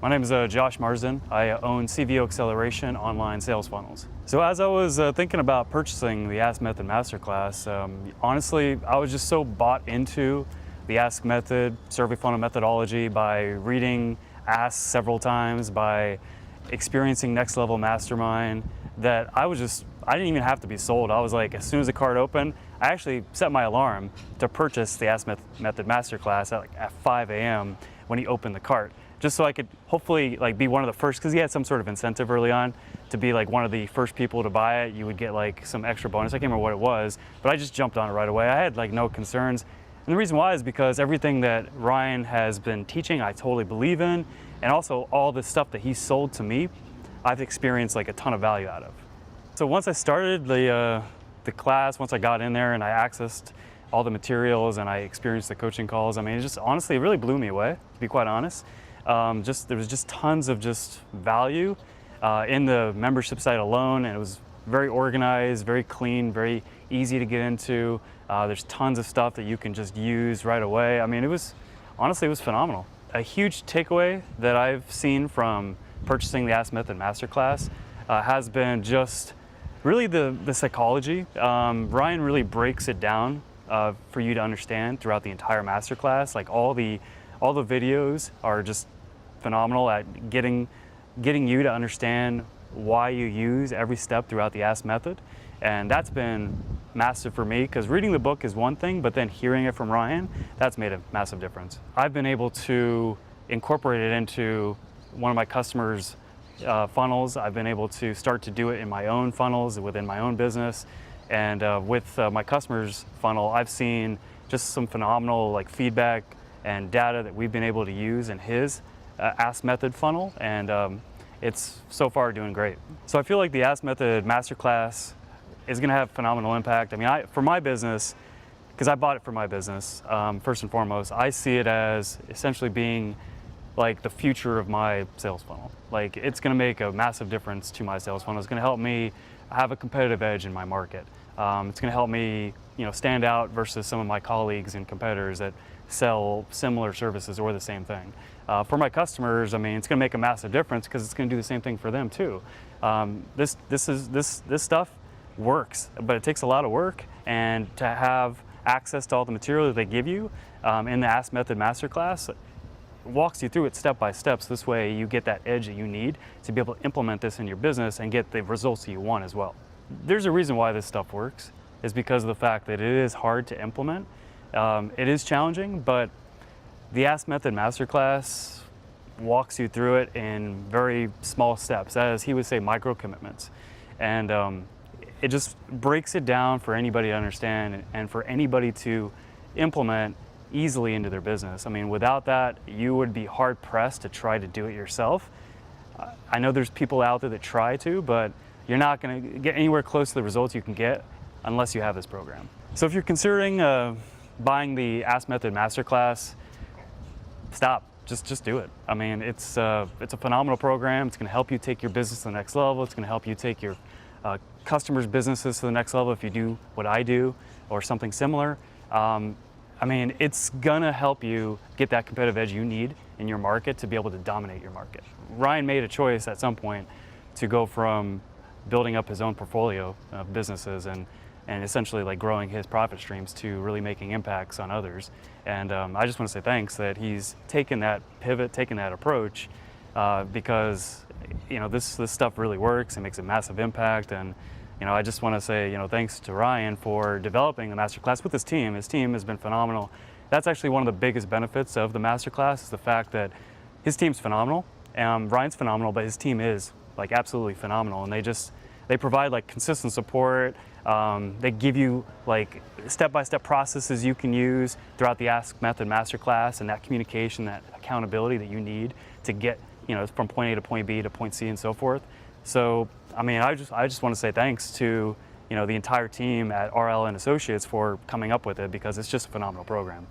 My name is Josh Marsden. I own CVO Acceleration online sales funnels. So as I was thinking about purchasing the Ask Method Masterclass, honestly, I was just so bought into the Ask Method survey funnel methodology by reading Ask several times, by experiencing Next Level Mastermind, that I didn't even have to be sold. I was like, as soon as the cart opened, I actually set my alarm to purchase the Ask Method Masterclass at 5 a.m. when he opened the cart, just so I could hopefully be one of the first, because he had some sort of incentive early on to be one of the first people to buy it. You would get some extra bonus. I can't remember what it was, but I just jumped on it right away. I had no concerns. And the reason why is because everything that Ryan has been teaching, I totally believe in. And also all the stuff that he sold to me, I've experienced a ton of value out of. So once I started the class, once I got in there and I accessed all the materials and I experienced the coaching calls, I mean, it just honestly really blew me away, to be quite honest. There was just tons of value in the membership site alone, and it was very organized, very clean, very easy to get into. There's tons of stuff that you can just use right away. I mean, honestly, it was phenomenal. A huge takeaway that I've seen from purchasing the Ask Method Masterclass has been just really the psychology. Ryan really breaks it down for you to understand throughout the entire masterclass. All the videos are just phenomenal at getting you to understand why you use every step throughout the Ask Method. And that's been massive for me, because reading the book is one thing, but then hearing it from Ryan, that's made a massive difference. I've been able to incorporate it into one of my customers' funnels. I've been able to start to do it in my own funnels within my own business. And with my customers' funnel, I've seen just some phenomenal feedback and data that we've been able to use in his Ask Method funnel, and it's so far doing great. So I feel like the Ask Method Masterclass is going to have phenomenal impact. I mean, for my business, because I bought it for my business, first and foremost, I see it as essentially being the future of my sales funnel. It's going to make a massive difference to my sales funnel. It's going to help me have a competitive edge in my market. It's going to help me, stand out versus some of my colleagues and competitors that sell similar services or the same thing. For my customers, I mean, it's going to make a massive difference because it's going to do the same thing for them too. This stuff works, but it takes a lot of work, and to have access to all the material that they give you in the Ask Method Masterclass walks you through it step by step, so this way you get that edge that you need to be able to implement this in your business and get the results that you want as well. There's a reason why this stuff works, is because of the fact that it is hard to implement. It is challenging, but the Ask Method Masterclass walks you through it in very small steps, as he would say, micro commitments. And it just breaks it down for anybody to understand and for anybody to implement easily into their business. I mean, without that, you would be hard pressed to try to do it yourself. I know there's people out there that try to, but you're not going to get anywhere close to the results you can get unless you have this program. So if you're considering buying the Ask Method Masterclass, stop. Just do it. I mean, it's a phenomenal program. It's going to help you take your business to the next level. It's going to help you take your customers' businesses to the next level if you do what I do or something similar. I mean, it's gonna help you get that competitive edge you need in your market to be able to dominate your market. Ryan made a choice at some point to go from building up his own portfolio of businesses and essentially growing his profit streams to really making impacts on others. And I just want to say thanks that he's taken that pivot, taken that approach, because this stuff really works and makes a massive impact. And I just want to say, thanks to Ryan for developing the masterclass with his team. His team has been phenomenal. That's actually one of the biggest benefits of the masterclass, is the fact that his team's phenomenal. Ryan's phenomenal, but his team is absolutely phenomenal. And they provide consistent support. They give you step-by-step processes you can use throughout the Ask Method Masterclass, and that communication, that accountability that you need to get from point A to point B to point C and so forth. So, I mean, I just want to say thanks to the entire team at RL and Associates for coming up with it, because it's just a phenomenal program.